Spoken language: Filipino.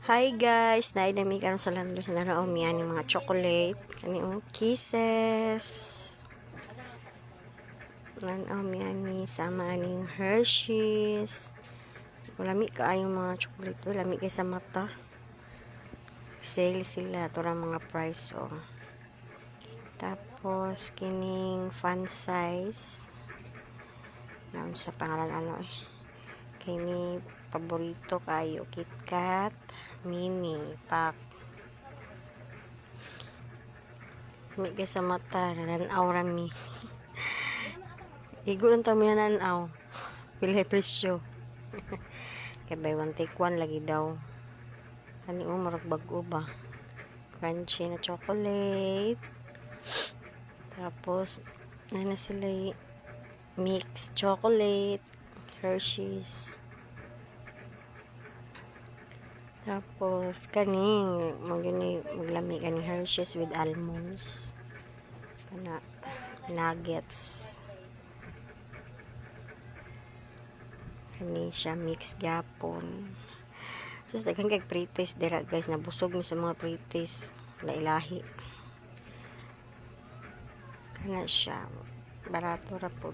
Hi guys, nainami karon sa landro sa naraomi ani mga chocolate, ani kisses. Naraomi ani sama ani Hershey's. Lami kaayong mga chocolate, lami kay sa mata. Sale sila tora mga price oh. Tapos kining fun size. Naon sa pangalan ano eh. Kini paborito kayo KitKat mini pack. May sa mata nananaw rami. Igo lang tayo nananaw. Pilay presyo. Kaya buy one take one lagi daw. Kani marag bago ba. Crunchy na chocolate. Tapos na sila mix chocolate. Hershey's. Tapos kaning maglami kaning Hershey's with almonds. Kana nuggets. Kani siya mix gapon. Sus daghan kay pre-taste dira guys, nabusog mi sa mga pre-taste na ilahi. Kana siya barato ra po.